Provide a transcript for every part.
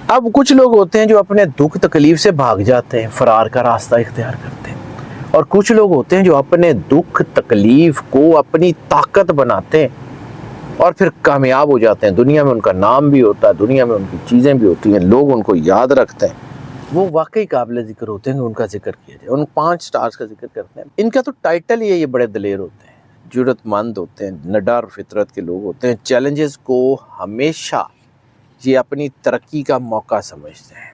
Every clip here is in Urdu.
اب کچھ لوگ ہوتے ہیں جو اپنے دکھ تکلیف سے بھاگ جاتے ہیں، فرار کا راستہ اختیار کرتے ہیں، اور کچھ لوگ ہوتے ہیں جو اپنے دکھ تکلیف کو اپنی طاقت بناتے ہیں اور پھر کامیاب ہو جاتے ہیں. دنیا میں ان کا نام بھی ہوتا ہے، دنیا میں ان کی چیزیں بھی ہوتی ہیں، لوگ ان کو یاد رکھتے ہیں. وہ واقعی قابل ذکر ہوتے ہیں کہ ان کا ذکر کیا جائے. ان 5 سٹارز کا ذکر کرتے ہیں. ان کا تو ٹائٹل ہی ہے، یہ بڑے دلیر ہوتے ہیں، جرأت مند ہوتے ہیں، نڈر فطرت کے لوگ ہوتے ہیں، چیلنجز کو ہمیشہ یہ اپنی ترقی کا موقع سمجھتے ہیں.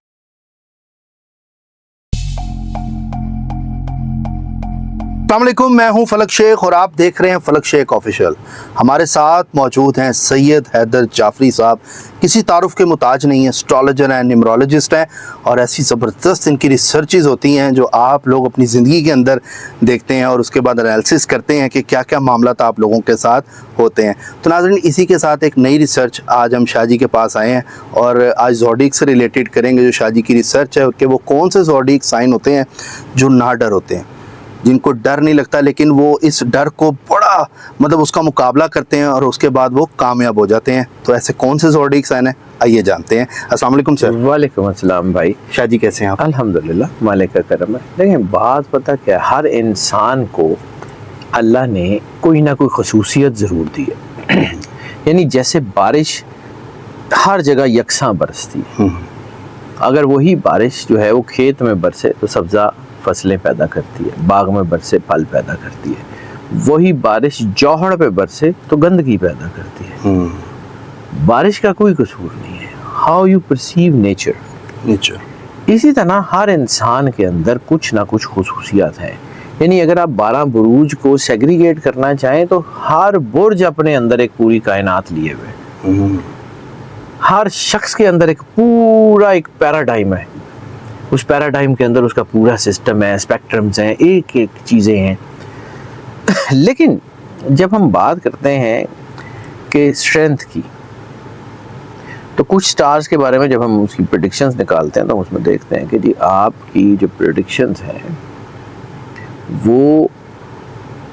السلام علیکم، میں ہوں فلک شیخ اور آپ دیکھ رہے ہیں فلک شیخ آفیشیل. ہمارے ساتھ موجود ہیں سید حیدر جعفری صاحب. کسی تعارف کے محتاج نہیں ہیں، اسٹرالوجر ہیں، نیمرولوجسٹ ہیں، اور ایسی زبردست ان کی ریسرچز ہوتی ہیں جو آپ لوگ اپنی زندگی کے اندر دیکھتے ہیں اور اس کے بعد انالیسس کرتے ہیں کہ کیا کیا معاملات آپ لوگوں کے ساتھ ہوتے ہیں. تو ناظرین، اسی کے ساتھ ایک نئی ریسرچ آج ہم شاہ جی کے پاس آئے ہیں اور آج زوڈیک سے ریلیٹڈ کریں گے. جو شاہ جی کی ریسرچ ہے کہ وہ کون سے زوڈیک سائن ہوتے ہیں جو نہ ڈر ہوتے ہیں، جن کو ڈر نہیں لگتا لیکن وہ اس ڈر کو بڑا اس کا مقابلہ کرتے ہیں اور اس کے بعد وہ کامیاب ہو جاتے ہیں. تو ایسے کون سے زوڈیک سائن ہیں، آئیے جانتے ہیں. السلام علیکم سر. وعلیکم السلام بھائی. شاہ جی کیسے ہیں آپ؟ الحمدللہ، مالک کا کرم ہے. دیکھیں، بات پتہ کیا ہے، ہر انسان کو اللہ نے کوئی نہ کوئی خصوصیت ضرور دی ہے. یعنی جیسے بارش ہر جگہ یکساں برستی ہے، اگر وہی بارش جو ہے وہ کھیت میں برسے تو سبزہ فصلیں پیدا کرتی ہے، باغ میں برسے پھل پیدا کرتی ہے. وہی بارش جوہر پہ برسے تو گندگی پیدا کرتی ہے. بارش کا کوئی قصور نہیں ہے. How you perceive nature. اسی طرح ہر انسان کے اندر کچھ نہ کچھ خصوصیات ہیں. یعنی اگر آپ 12 بروج کو سیگریگیٹ کرنا چاہیں تو ہر برج اپنے اندر ایک پوری کائنات لیے ہوئے. ہر شخص کے اندر ایک پورا ایک پیراڈائم ہے. اس پیراڈائم کے اندر اس کا پورا سسٹم ہے، اسپیکٹرمز ہیں، ایک ایک چیزیں ہیں. لیکن جب ہم بات کرتے ہیں کہ اسٹرینتھ کی، تو کچھ سٹارز کے بارے میں جب ہم اس کی پریڈکشنز نکالتے ہیں تو اس میں دیکھتے ہیں کہ جی آپ کی جو پریڈکشنز ہیں وہ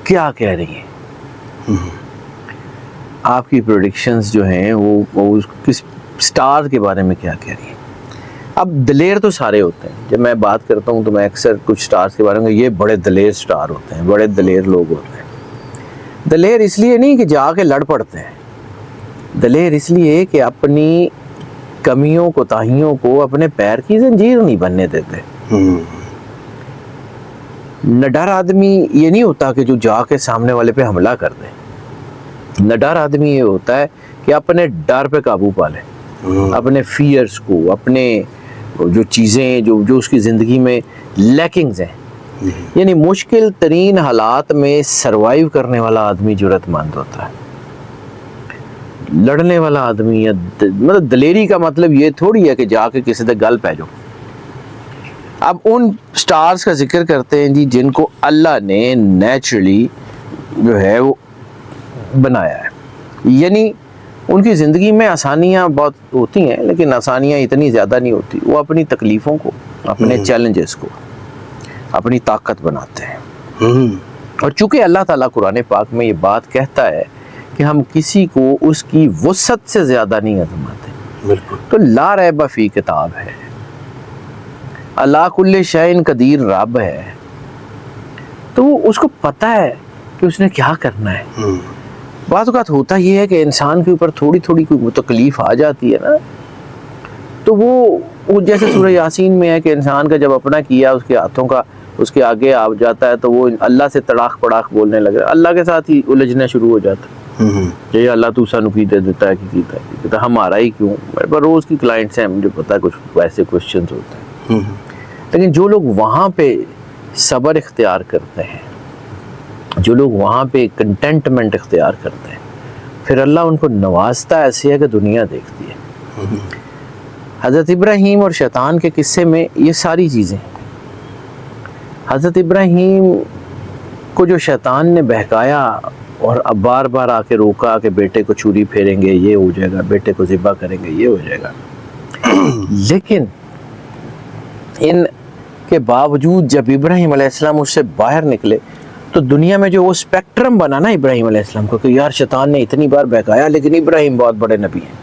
کیا کہہ رہی ہیں. آپ کی پریڈکشنز جو ہیں وہ کس سٹار کے بارے میں کیا کہہ رہی ہیں. اب دلیر تو سارے ہوتے ہیں. جب میں بات کرتا ہوں تو میں اکثر کچھ سٹارز کے بارے میں یہ بڑے دلیر سٹار ہوتے ہیں، بڑے دلیر لوگ ہوتے ہیں. دلیر اس لیے نہیں کہ جا کے لڑ پڑتے ہیں، دلیر اس لیے کہ اپنی کمیوں کوتاہیوں کو اپنے پیر کی زنجیر نہیں بننے دیتے. نڈر آدمی یہ نہیں ہوتا کہ جو جا کے سامنے والے پہ حملہ کر دے. نڈر آدمی یہ ہوتا ہے کہ اپنے ڈر پہ قابو پا لے، اپنے فیئرز کو، اپنے جو چیزیں جو اس کی زندگی میں لیکنگز ہیں، یعنی مشکل ترین حالات میں سروائیو کرنے والا آدمی جرأت مند ہوتا ہے. لڑنے والا آدمی دلیری کا مطلب یہ تھوڑی ہے کہ جا کے کسی سے گل پہ جاؤ. اب ان سٹارز کا ذکر کرتے ہیں جی جن کو اللہ نے نیچرلی جو ہے وہ بنایا ہے. یعنی ان کی زندگی میں آسانیاں بہت ہوتی ہیں لیکن آسانیاں اتنی زیادہ نہیں ہوتی. وہ اپنی تکلیفوں کو، اپنے چیلنجز کو اپنی طاقت بناتے ہیں. اور چونکہ اللہ تعالیٰ قرآن پاک میں یہ بات کہتا ہے کہ ہم کسی کو اس کی وسعت سے زیادہ نہیں آزماتے، تو لا ریب فی کتاب ہے، اللہ کل شیء قدیر رب ہے، تو اس کو پتہ ہے کہ اس نے کیا کرنا ہے. بعض اوقات ہوتا یہ ہے کہ انسان کے اوپر تھوڑی تھوڑی کوئی تکلیف آ جاتی ہے نا، تو وہ جیسے سورہ یاسین میں ہے کہ انسان کا جب اپنا کیا اس کے ہاتھوں کا اس کے آگے آ جاتا ہے تو وہ اللہ سے تڑاک پڑاک بولنے لگے، اللہ کے ساتھ ہی الجھنا شروع ہو جاتا ہے. یہ اللہ تو سانو کی دے دیتا ہے کہ کیتا ہمارا ہی کیوں. میرے پاس روز کی کلائنٹس ہیں، مجھے پتا ہے کچھ ویسے کوشچنز ہوتے ہیں. لیکن جو لوگ وہاں پہ صبر اختیار کرتے ہیں، جو لوگ وہاں پہ کنٹینٹمنٹ اختیار کرتے ہیں، پھر اللہ ان کو نوازتا ایسے ہے کہ دنیا دیکھتی ہے. حضرت ابراہیم اور شیطان کے قصے میں یہ ساری چیزیں. حضرت ابراہیم کو جو شیطان نے بہکایا اور اب بار بار آ کے روکا کہ بیٹے کو چھری پھیریں گے یہ ہو جائے گا، بیٹے کو ذبح کریں گے یہ ہو جائے گا، لیکن ان کے باوجود جب ابراہیم علیہ السلام اس سے باہر نکلے تو دنیا میں جو وہ اسپیکٹرم بنا نا ابراہیم علیہ السلام کو کہ یار شیطان نے اتنی بار بہکایا لیکن ابراہیم بہت بڑے نبی ہیں.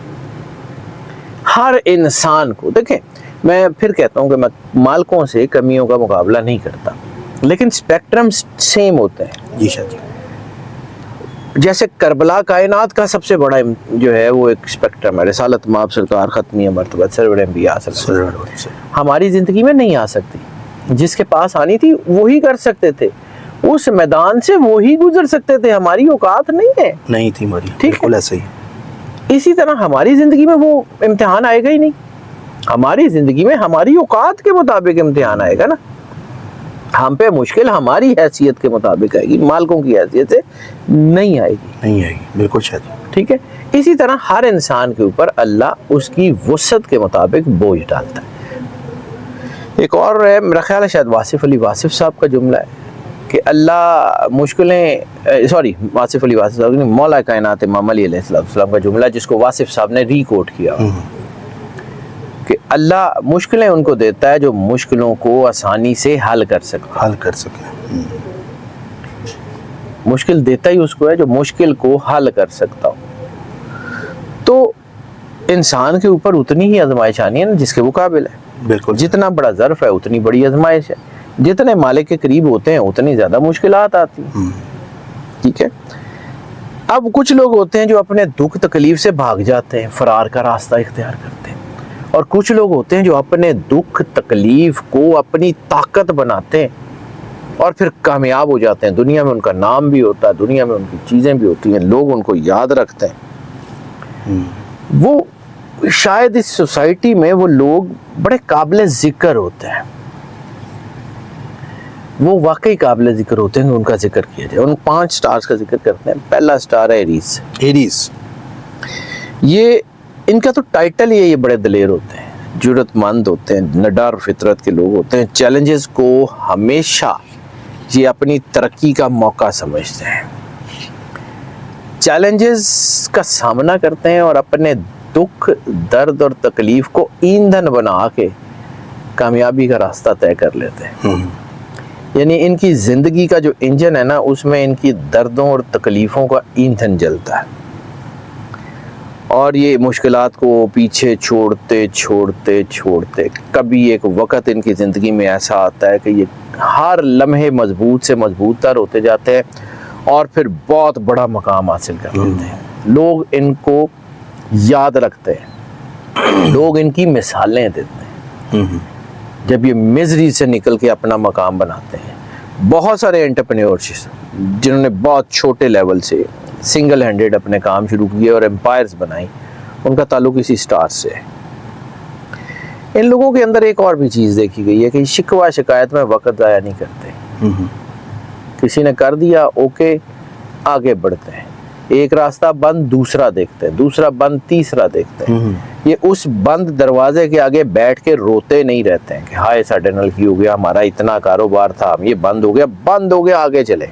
ہر انسان کو دیکھیں، میں پھر کہتا ہوں کہ میں مالکوں سے کمیوں کا مقابلہ نہیں کرتا، لیکن اسپیکٹرم سیم ہوتے ہیں. جی شاہ جی. جیسے کربلا کائنات کا سب سے بڑا جو ہے وہ ایک اسپیکٹرم ہے، رسالت مآب سرکار ختمی مرتبہ سرور انبیاء صلی اللہ علیہ وسلم. ہماری زندگی میں نہیں آ سکتی، جس کے پاس آنی تھی وہی کر سکتے تھے، اس میدان سے وہی گزر سکتے تھے، ہماری اوقات نہیں ہے، نہیں تھی ہماری. ٹھیک ہے، بالکل ایسے ہی. اسی طرح ہماری زندگی میں وہ امتحان آئے گا ہی نہیں. ہماری زندگی میں ہماری اوقات کے مطابق امتحان آئے گا نا. ہم پہ مشکل ہماری حیثیت کے مطابق آئے گی، مالکوں کی حیثیت سے نہیں آئے گی. نہیں آئے گی. بالکل شاہ جی. ٹھیک ہے. اسی طرح ہر انسان کے اوپر اللہ اس کی وسعت کے مطابق بوجھ ڈالتا ہے. ایک اور ہے، میرا خیال ہے شاید واصف علی واصف صاحب کا جملہ ہے کہ اللہ مشکلیں واصف علی واصف صاحب نے مولا کائنات امام علی علیہ السلام کا جملہ، جس کو واصف صاحب نے ری کوٹ کیا کہ اللہ مشکلیں ان کو دیتا ہے جو مشکلوں کو آسانی سے حل کر سکے. مشکل دیتا ہی اس کو ہے جو مشکل کو حل کر سکتا ہو. تو انسان کے اوپر اتنی ہی آزمائش آنی ہے نا جس کے وہ قابل ہے. بالکل. جتنا بڑا ظرف ہے اتنی بڑی آزمائش ہے، جتنے مالک کے قریب ہوتے ہیں اتنی زیادہ مشکلات آتی ہیں. ٹھیک ہے. اب کچھ لوگ ہوتے ہیں جو اپنے دکھ تکلیف سے بھاگ جاتے ہیں، فرار کا راستہ اختیار کرتے ہیں، اور کچھ لوگ ہوتے ہیں جو اپنے دکھ تکلیف کو اپنی طاقت بناتے ہیں اور پھر کامیاب ہو جاتے ہیں. دنیا میں ان کا نام بھی ہوتا ہے، دنیا میں ان کی چیزیں بھی ہوتی ہیں، لوگ ان کو یاد رکھتے ہیں. وہ شاید اس سوسائٹی میں وہ لوگ بڑے قابل ذکر ہوتے ہیں، وہ واقعی قابل ذکر ہوتے ہیں کہ ان کا ذکر کیا جائے. ان 5 سٹارز کا ذکر کرتے ہیں. پہلا سٹار ہے ایریز. یہ ان کا تو ٹائٹل ہی ہے، یہ بڑے دلیر ہوتے ہیں، جرت مند ہوتے ہیں، نڈر فطرت کے لوگ ہوتے ہیں. چیلنجز کو ہمیشہ یہ اپنی ترقی کا موقع سمجھتے ہیں، چیلنجز کا سامنا کرتے ہیں اور اپنے دکھ درد اور تکلیف کو ایندھن بنا کے کامیابی کا راستہ طے کر لیتے ہیں. یعنی ان کی زندگی کا جو انجن ہے نا، اس میں ان کی دردوں اور تکلیفوں کا ایندھن جلتا ہے، اور یہ مشکلات کو پیچھے چھوڑتے چھوڑتے چھوڑتے کبھی ایک وقت ان کی زندگی میں ایسا آتا ہے کہ یہ ہر لمحے مضبوط سے مضبوط تر ہوتے جاتے ہیں اور پھر بہت بڑا مقام حاصل کر لیتے ہیں. لوگ ان کو یاد رکھتے ہیں، لوگ ان کی مثالیں دیتے ہیں جب یہ مزری سے نکل کے اپنا مقام بناتے ہیں. بہت سارے انٹرپرینیورز جنہوں نے بہت چھوٹے لیول سے سنگل ہینڈڈ اپنے کام شروع کیے اور امپائرز بنائی، ان کا تعلق اسی سٹار سے ہے. ان لوگوں کے اندر ایک اور بھی چیز دیکھی گئی ہے کہ شکوہ شکایت میں وقت ضائع نہیں کرتے. کسی نے کر دیا اوکے، آگے بڑھتے ہیں. ایک راستہ بند دوسرا دیکھتے ہیں، دوسرا بند تیسرا دیکھتے ہیں. یہ اس بند دروازے کے آگے بیٹھ کے روتے نہیں رہتے ہیں کہ ہائے ساڈے نال کی ہو گیا، ہمارا اتنا کاروبار تھا، یہ بند ہو گیا آگے چلے.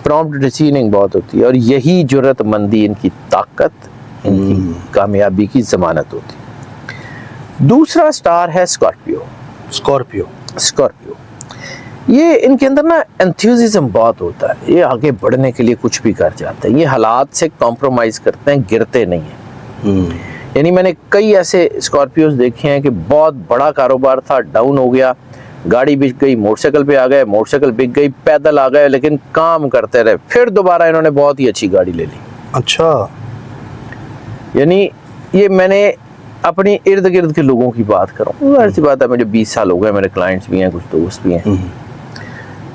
پرومپٹ ڈیسیژننگ بہت ہوتی ہے، اور یہی جرت مندی ان کی طاقت، ان کی کامیابی کی ضمانت ہوتی ہے. دوسرا سٹار ہے اسکارپیو. یہ ان کے اندر نا انتھیوززم بہت ہوتا ہے، یہ آگے بڑھنے کے لیے کچھ بھی کر جاتے ہیں، یہ حالات سے کمپرومائز کرتے ہیں، گرتے نہیں ہیں. یعنی میں نے کئی ایسے اسکارپیوز دیکھے ہیں کہ بہت بڑا کاروبار تھا، ڈاؤن ہو گیا، گاڑی بک گئی، موٹر سائیکل پہ آ گئے، موٹر سائیکل بک گئی، پیدل آ گئے، لیکن کام کرتے رہے، پھر دوبارہ انہوں نے بہت ہی اچھی گاڑی لے لی. اچھا. یعنی یہ میں نے اپنی ارد گرد کے لوگوں کی بات کروں، ایسی بات ہے، مجھے 20 سال ہو گئے، میرے کلائنٹس بھی ہیں، کچھ دوست بھی ہیں.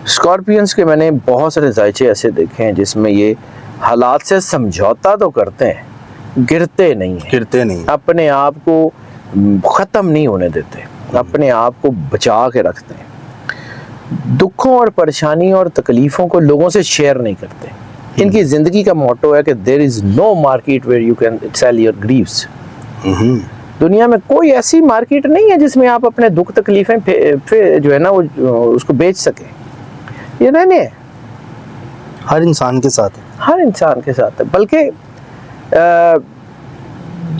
اسکارپینس کے میں نے بہت سارے ذائچے ایسے دیکھے ہیں جس میں یہ حالات سے سمجھوتا تو کرتے ہیں، گرتے نہیں ہیں، اپنے آپ کو ختم نہیں ہونے دیتے، اپنے آپ کو بچا کے رکھتے ہیں. دکھوں اور پریشانیوں اور تکلیفوں کو لوگوں سے شیئر نہیں کرتے. ان کی زندگی کا موٹو ہے کہ there is no market where you can sell your griefs. دنیا میں کوئی ایسی مارکیٹ نہیں ہے جس میں آپ اپنے دکھ تکلیفیں جو ہے نا وہ اس کو بیچ سکیں. یہ نہیں ہے، ہر انسان کے ساتھ ہے. بلکہ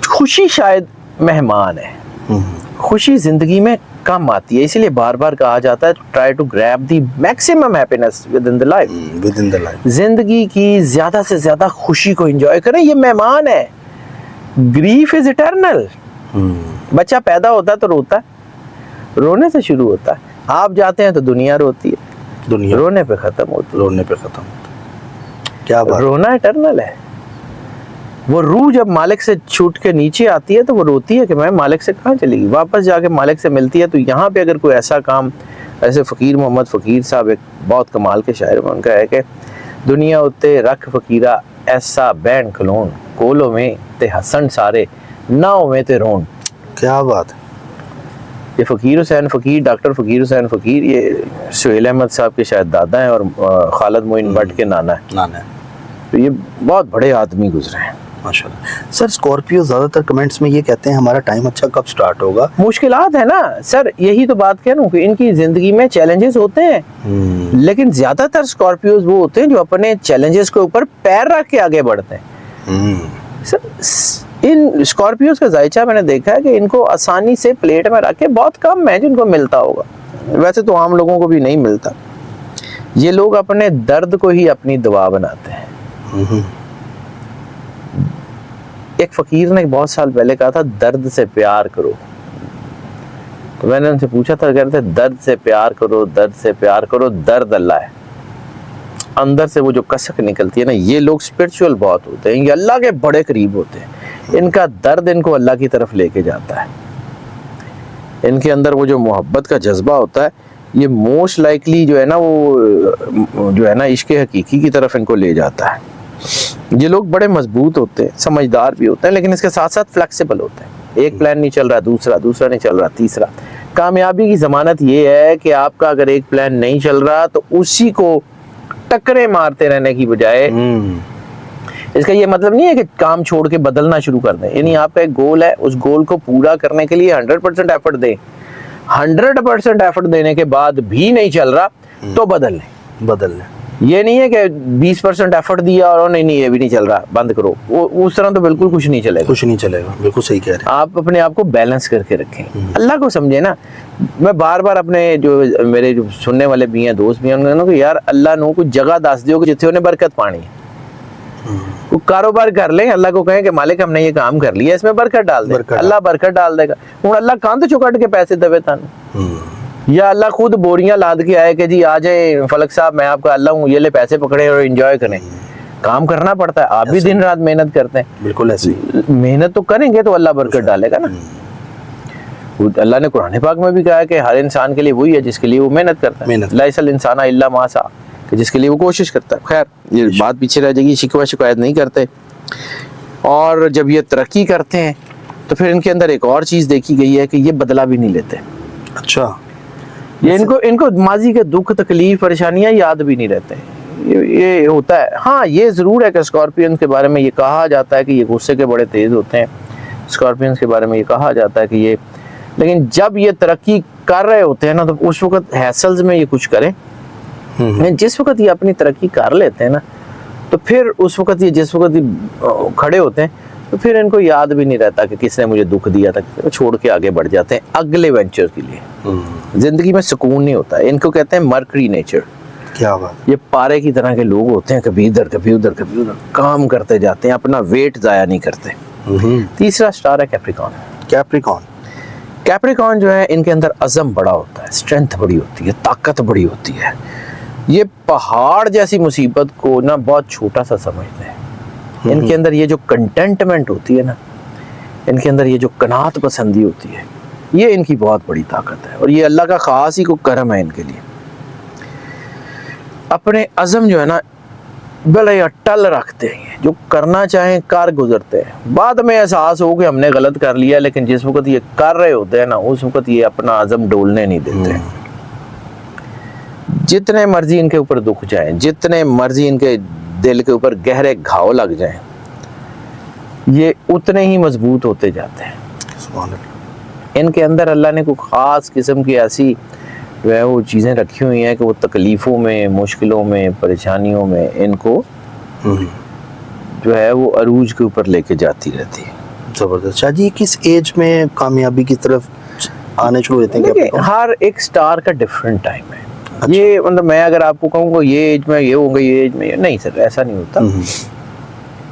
خوشی شاید مہمان ہے، خوشی زندگی میں کم آتی ہے، اسی لیے بار بار کہا جاتا ہے try to grab the maximum happiness within the life. زندگی کی زیادہ سے زیادہ خوشی کو انجوائے کریں، یہ مہمان ہے. grief is eternal. بچہ پیدا ہوتا ہے تو روتا ہے، رونے سے شروع ہوتا ہے. آپ جاتے ہیں تو دنیا روتی ہے، دنیا رونے پہ ختم ہوتی رونے پہ ختم. کیا ہے. بات. رونا اٹرنل ہے. وہ روح جب مالک سے چھوٹ کے نیچے آتی ہے تو وہ روتی ہے کہ میں مالک سے کہاں چلی گئی. واپس جا کے مالک سے ملتی ہے. تو یہاں پہ اگر کوئی ایسا کام، ایسے فقیر محمد فقیر صاحب ایک بہت کمال کے شاعر میں ان کا ہے کہ دنیا اتے رکھ فقیرہ ایسا بین کھلون، کولوں میں تے ہسن سارے ناؤ میں تے رون. کیا بات. یہ فقیر حسین فقیر، ڈاکٹر فقیر حسین فقیر، یہ سہیل احمد صاحب کے شاید دادا ہیں اور خالد معین بٹ کے نانا ہیں. نانا. تو یہ بہت بڑے آدمی گزرے ہیں ماشاء اللہ. سر اسکارپیو زیادہ تر کمنٹس میں یہ کہتے ہیں ہمارا ٹائم اچھا کب سٹارٹ ہوگا. مشکلات ہے نا سر، یہی تو بات کہہ رہا ہوں کہ ان کی زندگی میں چیلنجز ہوتے ہیں، لیکن زیادہ تر اسکارپیوز وہ ہوتے ہیں جو اپنے چیلنجز کے اوپر پیر رکھ کے آگے بڑھتے ہیں. سر ان اسکارپیوز کا ذائچہ میں نے دیکھا ہے کہ ان کو آسانی سے پلیٹ میں رکھ کے بہت کم ہے جن کو ملتا ہوگا. ویسے تو عام لوگوں کو بھی نہیں ملتا. یہ لوگ اپنے درد کو ہی اپنی دوا بناتے ہیں. ایک فقیر نے بہت سال پہلے کہا تھا درد سے پیار کرو. تو میں نے ان سے پوچھا تھا، کہتے ہیں درد سے پیار کرو، درد سے پیار کرو، درد اللہ ہے. اندر سے وہ جو کسک نکلتی ہے نا، یہ لوگ اسپرچول بہت ہوتے ہیں، یہ اللہ کے بڑے قریب ہوتے ہیں. ان کا درد ان کو اللہ کی طرف لے کے جاتا ہے. ان کے اندر وہ جو محبت کا جذبہ ہوتا ہے، یہ موسٹ لائکلی جو ہے نا وہ جو ہے نا عشق حقیقی کی طرف ان کو لے جاتا ہے. یہ لوگ بڑے مضبوط ہوتے ہیں، سمجھدار بھی ہوتے ہیں، لیکن اس کے ساتھ ساتھ فلیکسیبل ہوتے ہیں. ایک پلان نہیں چل رہا، دوسرا نہیں چل رہا، تیسرا. کامیابی کی ضمانت یہ ہے کہ آپ کا اگر ایک پلان نہیں چل رہا تو اسی کو ٹکرے مارتے رہنے کی بجائے، اس کا یہ مطلب نہیں ہے کہ کام چھوڑ کے بدلنا شروع کر دیں. یعنی آپ کا ایک گول ہے، اس گول کو پورا کرنے کے لیے 100% ایفرٹ دیں. 100% ایفرٹ دینے کے بعد بھی نہیں چل رہا تو بدل لیں. یہ نہیں ہے کہ 20% ایفرٹ دیا اور نہیں یہ بھی نہیں چل رہا بند کرو. وہ اس طرح تو بالکل کچھ نہیں چلے گا. بالکل صحیح کہہ رہے ہیں. آپ اپنے آپ کو بیلنس کر کے رکھیں، اللہ کو سمجھیں نا. میں بار بار اپنے جو میرے جو سننے والے بھی ہیں، دوست بھی ہیں، انہوں نے کہا کہ یار اللہ نو کوئی جگہ دس دیو کہ جتنے انہیں برکت پانی ہے. وہ کاروبار کر لیں، اللہ کو کہیں کہ مالک ہم نے یہ کام کر لیا، اس میں برکت ڈال دے. اللہ برکت ڈال دے گا. ہوں اللہ کاندھ چکٹ کے پیسے دے تھانو، یا اللہ خود بوریاں لاد کے آئے کہ جی آ جائیں فلک صاحب میں آپ کا اللہ ہوں، یہ لے پیسے پکڑے اور انجوائے کریں. کام کرنا پڑتا ہے. آپ بھی دن رات محنت کرتے ہیں. بالکل ایسے محنت تو کریں گے تو اللہ برکت ڈالے گا نا. اللہ نے قرآن پاک میں بھی کہا ہے کہ ہر انسان کے لیے وہی ہے جس کے لیے وہ محنت کرتا ہے. لیس الانسان الا ما سعی، کہ جس کے لیے وہ کوشش کرتا ہے. خیر یہ بات پیچھے رہ جائے گی، شکوہ شکایت نہیں کرتے. اور جب یہ ترقی کرتے ہیں تو پھر ان کے اندر ایک اور چیز دیکھی گئی ہے کہ یہ بدلہ بھی نہیں لیتے. اچھا. یہ ان کو ماضی کے دکھ تکلیف پریشانیاں یاد بھی نہیں رہتے. یہ ہوتا ہے. ہاں یہ ضرور ہے کہ اسکارپین کے بارے میں یہ کہا جاتا ہے کہ یہ غصے کے بڑے تیز ہوتے ہیں. اسکارپینس کے بارے میں یہ کہا جاتا ہے کہ یہ، لیکن جب یہ ترقی کر رہے ہوتے ہیں نا تو اس وقت ہیسلز میں یہ کچھ کریں. جس وقت یہ اپنی ترقی کر لیتے ہیں نا تو پھر اس وقت یہ جس وقت یہ کھڑے ہوتے ہیں تو پھر ان کو یاد بھی نہیں رہتا کہ کس نے مجھے دکھ دیا تھا. چھوڑ کے آگے بڑھ جاتے ہیں اگلے وینچر کے لیے. زندگی میں سکون نہیں ہوتا. ان کو کہتے ہیں مرکری نیچر. کیا بات. یہ پارے کی طرح کے لوگ ہوتے ہیں، کبھی ادھر کبھی ادھر کبھی ادھر کام کرتے جاتے ہیں، اپنا ویٹ ضائع نہیں کرتے. تیسرا سٹار ہے کیپریکون. کیپریکون جو ہے ان کے اندر عزم بڑا ہوتا ہے، اسٹرینتھ بڑی ہوتی ہے، طاقت بڑی ہوتی ہے. یہ پہاڑ جیسی مصیبت کو نا بہت چھوٹا سا سمجھتے ہیں. ان کے اندر یہ جو کنٹینٹمنٹ ہوتی ہے نا، ان کے اندر یہ جو قناعت پسندی ہوتی ہے، یہ ان کی بہت بڑی طاقت ہے. اور یہ اللہ کا خاص ہی کو کرم ہے ان کے لیے. اپنے عزم جو ہے نا بڑے اٹل رکھتے ہیں، جو کرنا چاہیں کر گزرتے ہیں. بعد میں احساس ہو کہ ہم نے غلط کر لیا، لیکن جس وقت یہ کر رہے ہوتے ہیں نا اس وقت یہ اپنا عزم ڈولنے نہیں دیتے. جتنے مرضی ان کے اوپر دکھ جائیں، جتنے مرضی ان کے دل کے اوپر گہرے گھاؤ لگ جائیں، یہ اتنے ہی مضبوط ہوتے جاتے ہیں. ان کے اندر اللہ نے کوئی خاص قسم کی ایسی جو ہے وہ چیزیں رکھی ہوئی ہیں کہ وہ تکلیفوں میں، مشکلوں میں، پریشانیوں میں ان کو جو ہے وہ عروج کے اوپر لے کے جاتی رہتی ہے. زبردست. شاہ جی کس ایج میں کامیابی کی طرف آنے شروع ہوتے ہیں؟ ہر ایک سٹار کا ڈیفرنٹ ٹائم ہے. یہ مطلب میں اگر آپ کو کہوں گا یہ ایج میں یہ ہوگا، یہ ایج میں نہیں سر، ایسا نہیں ہوتا.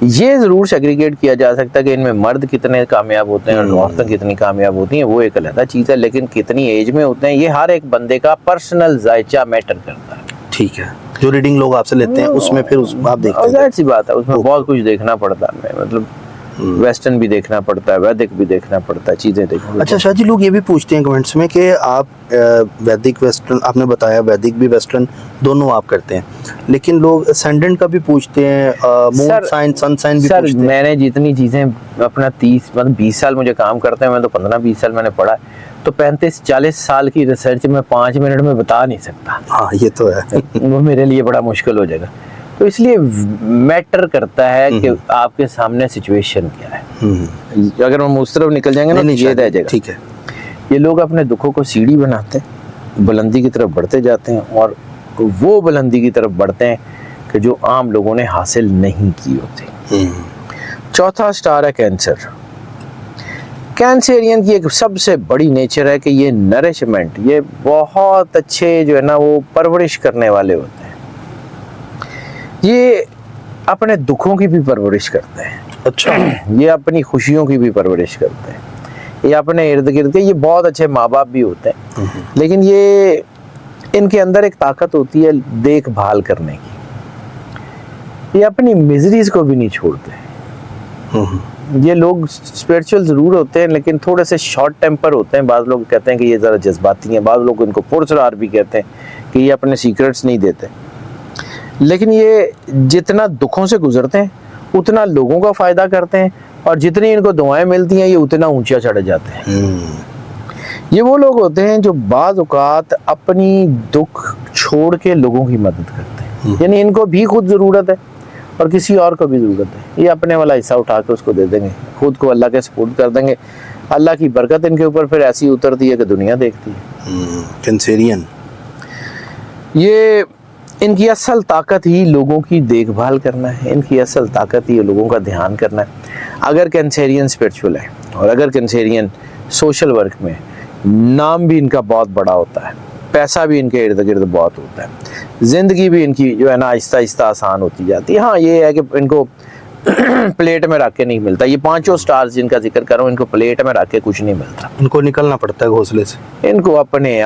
یہ ضرور سیگریگیٹ کیا جا سکتا ہے کہ ان میں مرد کتنے کامیاب ہوتے ہیں اور عورتیں کتنی کامیاب ہوتی ہیں، وہ ایک علیحدہ چیز ہے، لیکن کتنی ایج میں ہوتے ہیں یہ ہر ایک بندے کا پرسنل ذائقہ میٹر کرتا ہے. ٹھیک ہے، جو ریڈنگ لوگ آپ سے لیتے ہیں اس میں پھر آپ دیکھتے ہیں. ظاہر سی بات ہے اس میں بہت کچھ دیکھنا پڑتا ہے، مطلب ویسٹرن بھی دیکھنا پڑتا ہے، ویدک بھی دیکھنا پڑتا ہے، چیزیں دیکھنا. اچھا شاہ جی، لوگ یہ بھی پوچھتے ہیں کمنٹس میں کہ آپ ویدک ویسٹرن، آپ نے بتایا ویدک بھی ویسٹرن دونوں آپ کرتے ہیں، لیکن لوگ اسینڈنٹ کا بھی پوچھتے ہیں، مون سائن سن سائن بھی پوچھتے ہیں. میں نے جتنی چیزیں اپنا 20 سال مجھے کام کرتے ہیں، میں تو 15-20 سال میں نے پڑھا، تو 35-40 سال کی ریسرچ میں 5 منٹ میں بتا نہیں سکتا. ہاں یہ تو ہے. وہ میرے لیے بڑا مشکل ہو جائے گا. تو اس لیے میٹر کرتا ہے کہ آپ کے سامنے سچویشن کیا ہے. اگر ہم اس طرف نکل جائیں گے نا یہ رہ جائے گا. ٹھیک ہے. یہ لوگ اپنے دکھوں کو سیڑھی بناتے ہیں، بلندی کی طرف بڑھتے جاتے ہیں، اور وہ بلندی کی طرف بڑھتے ہیں کہ جو عام لوگوں نے حاصل نہیں کی ہوتی. چوتھا سٹار ہے کینسر. کینسرین کی ایک سب سے بڑی نیچر ہے کہ یہ نرشمنٹ، یہ بہت اچھے جو ہے نا وہ پرورش کرنے والے ہوتے ہیں. یہ اپنے دکھوں کی بھی پرورش کرتے ہیں. اچھا. یہ اپنی خوشیوں کی بھی پرورش کرتے ہیں. یہ اپنے ارد گرد کے یہ بہت اچھے ماں باپ بھی ہوتے ہیں، لیکن یہ ان کے اندر ایک طاقت ہوتی ہے دیکھ بھال کرنے کی. یہ اپنی میزریز کو بھی نہیں چھوڑتے. یہ لوگ اسپرچل ضرور ہوتے ہیں لیکن تھوڑے سے شارٹ ٹیمپر ہوتے ہیں. بعض لوگ کہتے ہیں کہ یہ ذرا جذباتی ہیں، بعض لوگ ان کو پرسرار بھی کہتے ہیں کہ یہ اپنے سیکرٹس نہیں دیتے. لیکن یہ جتنا دکھوں سے گزرتے ہیں اتنا لوگوں کا فائدہ کرتے ہیں، اور جتنی ان کو دعائیں ملتی ہیں یہ اتنا اونچا چڑھ جاتے ہیں. یہ وہ لوگ ہوتے ہیں جو بعض اوقات اپنی دکھ چھوڑ کے لوگوں کی مدد کرتے ہیں. یعنی ان کو بھی خود ضرورت ہے اور کسی اور کو بھی ضرورت ہے، یہ اپنے والا حصہ اٹھا کے اس کو دے دیں گے، خود کو اللہ کے سپورٹ کر دیں گے. اللہ کی برکت ان کے اوپر پھر ایسی اترتی ہے کہ دنیا دیکھتی ہے. کینسرین، یہ ان کی اصل طاقت ہی لوگوں کی دیکھ بھال کرنا ہے. ان کی اصل طاقت ہی لوگوں کا دھیان کرنا ہے. اگر کینسرین اسپرچول ہے اور اگر کینسرین سوشل ورک میں، نام بھی ان کا بہت بڑا ہوتا ہے، پیسہ بھی ان کے ارد گرد بہت ہوتا ہے، زندگی بھی ان کی جو ہے نا آہستہ آہستہ آسان ہوتی جاتی ہے. ہاں یہ ہے کہ ان کو پلیٹ میں رکھ کے نہیں ملتا. یہ 5 سٹارز جن کا ذکر کر رہا ہوں، ان کو پلیٹ میں رکھ کے کچھ نہیں ملتا. ان کو نکلنا پڑتا ہے گھونسلے سے. ان کو اپنے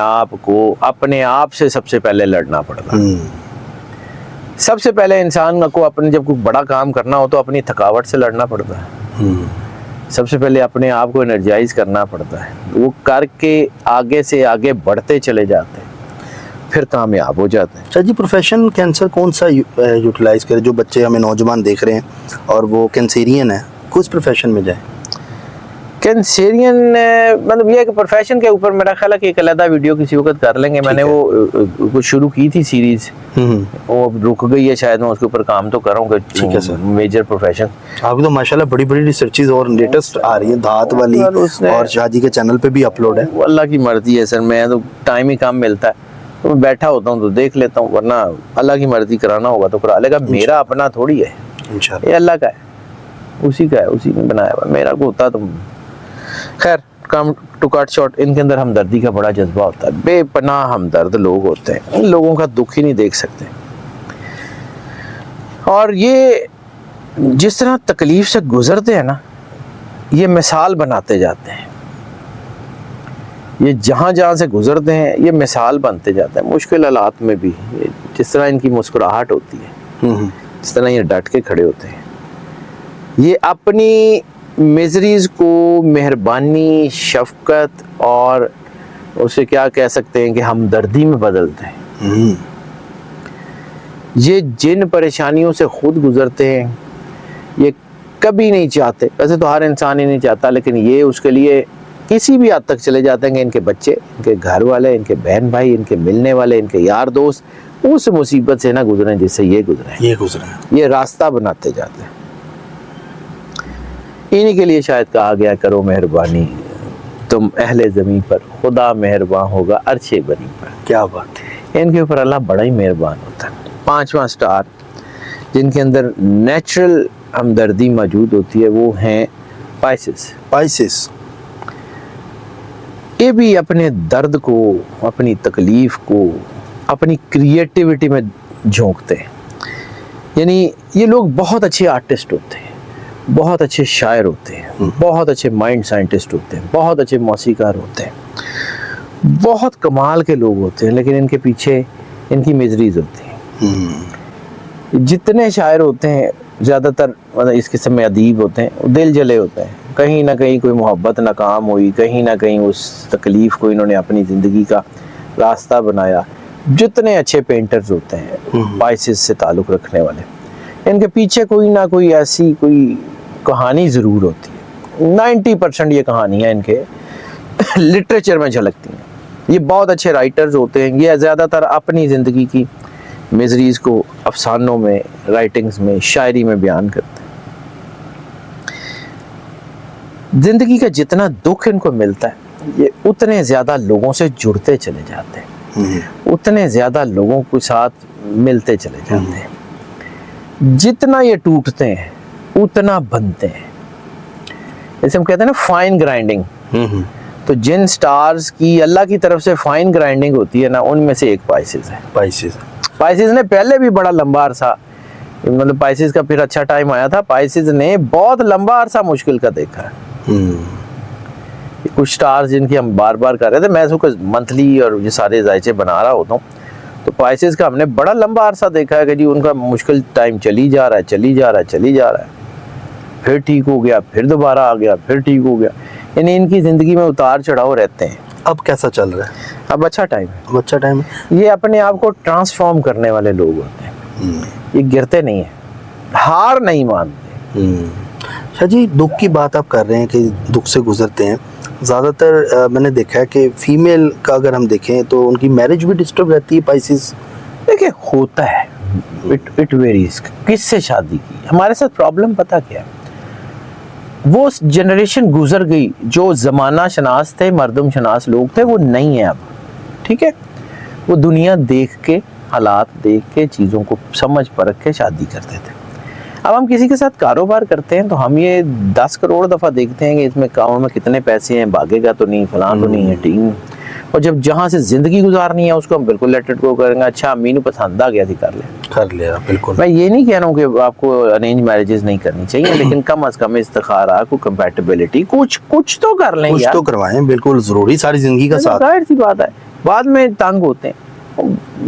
آپ سے سب سے پہلے لڑنا پڑتا ہے. سب سے پہلے انسان کو اپنے جب کوئی بڑا کام کرنا ہو تو اپنی تھکاوٹ سے لڑنا پڑتا ہے. سب سے پہلے اپنے آپ کو انرجائز کرنا پڑتا ہے. وہ کر کے آگے سے آگے بڑھتے چلے جاتے ہیں، پھر کامیاب ہو جاتے ہیں. اچھا جی، پروفیشن کینسر کون سا یوٹیلائز کرے؟ جو بچے ہمیں نوجوان دیکھ رہے ہیں اور وہ کینسیرین ہے، کس پروفیشن میں جائیں؟ کینسرین مطلب یہ کہ پروفیشن کے اوپر میرا خیال ہے کہ ایک علیحدہ ویڈیو کسی وقت کر لیں گے. میں نے وہ شروع کی تھی سیریز، وہ رک گئی ہے، شاید میں اس کے اوپر کام تو کروں گا. ٹھیک ہے سر. میجر پروفیشن آپ کی تو ماشاءاللہ بڑی بڑی ریسرچز اور لیٹسٹ آ رہی ہیں، دھات والی، اور شاہ جی کے چینل پہ بھی اپلوڈ ہے. وہ اللہ کی مرضی ہے سر. میں تو ٹائم ہی کام ملتا ہے تو میں بیٹھا ہوتا ہوں تو دیکھ لیتا ہوں، ورنہ اللہ کی مرضی کرانا ہوگا تو کرا لے گا. میرا اپنا تھوڑی ہے، انشاءاللہ یہ اللہ کا ہے، اسی کا ہے، اسی نے بنایا ہوا. میرا کو ہوتا تو خیر. کم ٹو کٹ شارٹ، ان کے اندر ہمدردی کا بڑا جذبہ ہوتا ہے. بے پناہ ہمدرد لوگ ہوتے ہیں، ان لوگوں کا دکھ ہی نہیں دیکھ سکتے. اور یہ جس طرح تکلیف سے گزرتے ہیں نا، یہ مثال بناتے جاتے ہیں. یہ جہاں جہاں سے گزرتے ہیں یہ مثال بنتے جاتے ہیں مشکل حالات میں بھی. جس طرح ان کی مسکراہٹ ہوتی ہے، جس طرح یہ ڈٹ کے کھڑے ہوتے ہیں، یہ اپنی میزریز کو مہربانی، شفقت اور اسے کیا کہہ سکتے ہیں کہ ہمدردی میں بدلتے ہیں. یہ جن پریشانیوں سے خود گزرتے ہیں یہ کبھی نہیں چاہتے، ویسے تو ہر انسان ہی نہیں چاہتا، لیکن یہ اس کے لیے کسی بھی حد تک چلے جاتے ہیں کہ ان کے بچے، ان کے گھر والے، ان کے بہن بھائی، ان کے ملنے والے، ان کے یار دوست اس مصیبت سے نہ گزریں جس سے یہ گزریں. یہ راستہ بناتے جاتے ہیں. انہی کے لیے شاید کہا گیا کرو مہربانی تم اہل زمین پر، خدا مہربان ہوگا عرش بنی پر. کیا بات ہے، ان کے اوپر اللہ بڑا ہی مہربان ہوتا ہے. 5واں سٹار جن کے اندر نیچرل ہمدردی موجود ہوتی ہے وہ ہیں پائسس. یہ بھی اپنے درد کو، اپنی تکلیف کو اپنی کریٹیوٹی میں جھونکتے ہیں. یعنی یہ لوگ بہت اچھے آرٹسٹ ہوتے ہیں. بہت اچھے شاعر ہوتے ہیں، بہت اچھے مائنڈ سائنٹسٹ ہوتے ہیں، بہت اچھے موسیقار ہوتے ہیں، بہت کمال کے لوگ ہوتے ہیں، لیکن ان کے پیچھے ان کی میزریز ہوتی ہیں۔ جتنے شاعر ہوتے ہیں زیادہ تر مطلب اس قسم میں ادیب ہوتے ہیں، وہ دل جلے ہوتے ہیں، کہیں نہ کہیں کوئی محبت ناکام ہوئی، کہیں نہ کہیں اس تکلیف کو انہوں نے اپنی زندگی کا راستہ بنایا۔ جتنے اچھے پینٹرز ہوتے ہیں پائسز سے تعلق رکھنے والے، ان کے پیچھے کوئی نہ کوئی ایسی کوئی کہانی ضرور ہوتی ہے۔ 90% یہ کہانیاں ان کے لٹریچر میں جھلکتی ہیں۔ یہ بہت اچھے رائٹرز ہوتے ہیں، یہ زیادہ تر اپنی زندگی کی میزریز کو افسانوں میں، رائٹنگز میں، شاعری میں بیان کرتے ہیں۔ زندگی کا جتنا دکھ ان کو ملتا ہے، یہ اتنے زیادہ لوگوں سے جڑتے چلے جاتے ہیں، اتنے زیادہ لوگوں کے ساتھ ملتے چلے جاتے ہیں۔ جتنا یہ ٹوٹتے ہیں اتنا بنتے ہیں۔ جیسے ہم کہتے ہیں نا فائن گرائنڈنگ، تو جن سٹارز کی اللہ کی طرف سے فائن گرائنڈنگ ہوتی ہے نا، ان میں سے ایک پائسز ہے۔ پائسز نے پہلے بھی بڑا لمبا عرصہ، مطلب پائسز کا پھر اچھا ٹائم آیا تھا، پائسز نے بہت لمبا عرصہ مشکل کا دیکھا ہے۔ کچھ سٹارز جن کی ہم بار بار کر رہے تھے، میں اس کو منتھلی اور یہ سارے ذائچے بنا رہا ہوتا ہوں، تو پائسز کا ہم نے بڑا لمبا عرصہ دیکھا ہے کہ جی ان کا مشکل ٹائم چلی جا رہا ہے، چلی جا رہا ہے، چلی جا رہا ہے، پھر ٹھیک ہو گیا، پھر دوبارہ آ گیا، پھر ٹھیک ہو گیا۔ یعنی ان کی زندگی میں اتار چڑھاؤ رہتے ہیں۔ اب کیسا چل رہا ہے؟ اب اچھا ٹائم ہے، اب اچھا ٹائم ہے۔ یہ اپنے آپ کو ٹرانسفارم کرنے والے لوگ ہوتے ہیں، یہ گرتے نہیں ہیں، ہار نہیں مانتے۔ شاہ جی، دکھ کی بات آپ کر رہے ہیں کہ دکھ سے گزرتے ہیں، زیادہ تر میں نے دیکھا ہے کہ فیمیل کا اگر ہم دیکھیں تو ان کی میرج بھی ڈسٹرب رہتی ہے پائسز۔ دیکھیں ہوتا ہے، اٹ ویریز، کس سے شادی کی۔ ہمارے ساتھ پرابلم پتہ کیا ہے، وہ جنریشن گزر گئی، جو زمانہ شناس تھے، مردم شناس لوگ تھے، وہ نہیں ہے اب، ٹھیک ہے۔ وہ دنیا دیکھ کے، حالات دیکھ کے، چیزوں کو سمجھ پرکھ کے شادی کرتے تھے۔ اب ہم کسی کے ساتھ کاروبار کرتے ہیں تو ہم یہ 10 کروڑ دفعہ دیکھتے ہیں کہ اس میں اکاؤنٹ میں کتنے پیسے ہیں، بھاگے گا تو نہیں، فلاں تو نہیں ہے، ٹھیک۔ اور جب جہاں سے زندگی گزارنی ہے اس کو ہم بالکل لیٹ اٹ گو کریں گے، اچھا امی نو پسند آ گیا تھی، کر لیا۔ بالکل، میں یہ نہیں کہہ رہا ہوں کہ آپ کو ارینج میرجز نہیں کرنی چاہیے، لیکن کم از کم استخارہ کو کمپیٹیبلٹی کچھ تو کر لیں، کچھ تو کروائیں، بالکل ضروری، ساری زندگی کا ساتھ۔ ظاہر سی بات ہے، بعد میں تنگ ہوتے ہیں۔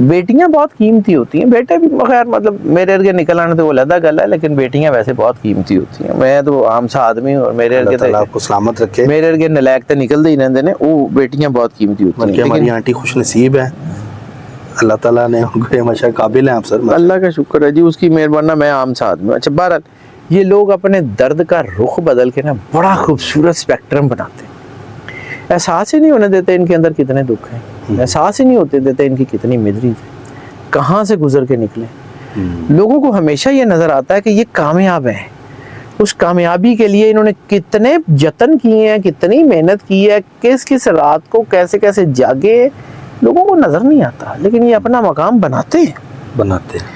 بیٹیاں بہت قیمتی ہوتی ہیں، بیٹے بھی بغیر مطلب میرے ارگے نکل آنے تو وہ علیحدہ گل ہے، لیکن بیٹیاں ویسے بہت قیمتی ہوتی ہیں۔ میں تو عام سا آدمی ہوں اور میرے اللہ ارگے تعالیٰ آپ کو سلامت رکھے۔ میرے ارگے نلائق تے نکلتے ہی رہتے ہیں، وہ بیٹیاں بہت قیمتی ہوتی ہیں۔ بلکہ ہماری آنٹی خوش نصیب ہے، اللہ تعالیٰ نے ان کو ہمیشہ قابل ہیں آپ سر۔ اللہ کا شکر ہے جی، اس کی مہربانی، میں عام سا آدمی ہوں۔ اچھا بہرحال یہ لوگ اپنے درد کا رخ بدل کے نا بڑا خوبصورت اسپیکٹرم بناتے ہیں، احساس ہی نہیں ہونے دیتے ان کے اندر کتنے دکھ ہیں، احساس ہی نہیں ہوتے دیتے ان کی کتنی مدریز ہے، کہاں سے گزر کے نکلے۔ لوگوں کو ہمیشہ یہ نظر آتا ہے کہ یہ کامیاب ہیں، اس کامیابی کے لیے انہوں نے کتنے جتن کیے ہیں، کتنی محنت کی ہے، کس رات کو کیسے کیسے جاگے، لوگوں کو نظر نہیں آتا، لیکن یہ اپنا مقام بناتے ہیں۔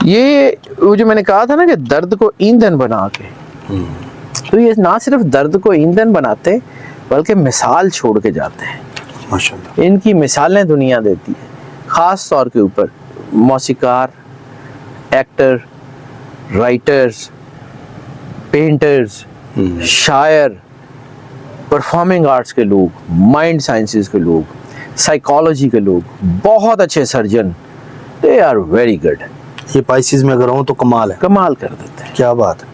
یہ وہ جو میں نے کہا تھا نا کہ درد کو ایندھن بنا کے، تو یہ نہ صرف درد کو ایندھن بناتے بلکہ مثال چھوڑ کے جاتے ہیں۔ ماشاءاللہ، ان کی مثالیں دنیا دیتی ہے، خاص طور کے اوپر موسیقار، ایکٹر، رائٹرز، پینٹرز، شاعر، پرفارمنگ آرٹس کے لوگ، مائنڈ سائنسز کے لوگ، سائیکالوجی کے لوگ، بہت اچھے surgeon, they are very good. یہ پائسز میں اگر ہوں تو کمال ہے، کمال کر دیتے ہیں۔ کیا بات ہے۔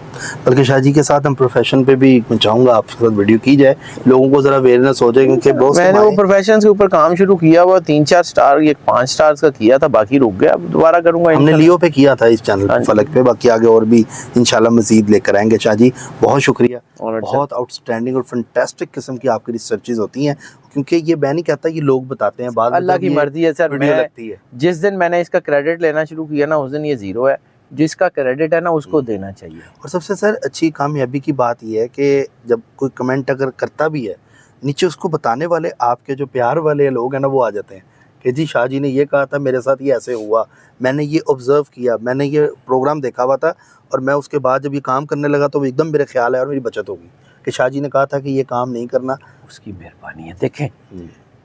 بلکہ شاہ جی کے ساتھ ہم پروفیشن پہ بھی میں چاہوں گا آپ کے ساتھ ویڈیو کی جائے، لوگوں کو ذرا اویئرنیس ہو جائے، کیونکہ بہت میں نے وہ پروفیشنز کے اوپر کام شروع کیا ہوا 3-4 سٹار، یہ 5 سٹارز کا کیا تھا، باقی رک گیا، اب دوبارہ کروں گا۔ ہم نے لیو پہ کیا تھا اس چینل فلک پہ، باقی آگے اور بھی انشاءاللہ مزید لے کر آئیں گے۔ شاہ جی بہت شکریہ، بہت آؤٹ اسٹینڈنگ اور فنٹاسٹک قسم کی آپ کی ریسرچز ہوتی ہیں، کیونکہ یہ میں نہیں کہتا، یہ لوگ بتاتے ہیں، بعد اللہ کی مرضی ہے سر۔ ویڈیو لگتی ہے، جس دن میں نے اس کا کریڈٹ لینا شروع کیا نا، اس دن یہ زیرو ہے، جس کا کریڈٹ ہے نا اس کو دینا چاہیے۔ اور سب سے سر اچھی کامیابی کی بات یہ ہے کہ جب کوئی کمنٹ اگر کرتا بھی ہے، نیچے اس کو بتانے والے آپ کے جو پیار والے لوگ ہیں نا، وہ آ جاتے ہیں کہ جی شاہ جی نے یہ کہا تھا، میرے ساتھ یہ ایسے ہوا، میں نے یہ آبزرو کیا، میں نے یہ پروگرام دیکھا ہوا تھا، اور میں اس کے بعد جب یہ کام کرنے لگا تو ایک دم میرے خیال ہے اور میری بچت ہوگی کہ شاہ جی نے کہا تھا کہ یہ کام نہیں کرنا۔ اس کی مہربانی ہے۔ دیکھیں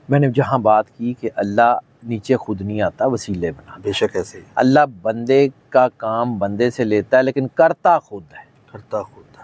میں نے جہاں بات کی کہ اللہ نیچے خود نہیں آتا، وسیلے بنا، بے شک ایسے اللہ بندے کا کام بندے سے لیتا ہے لیکن کرتا خود ہے۔ کرتا خود ہے۔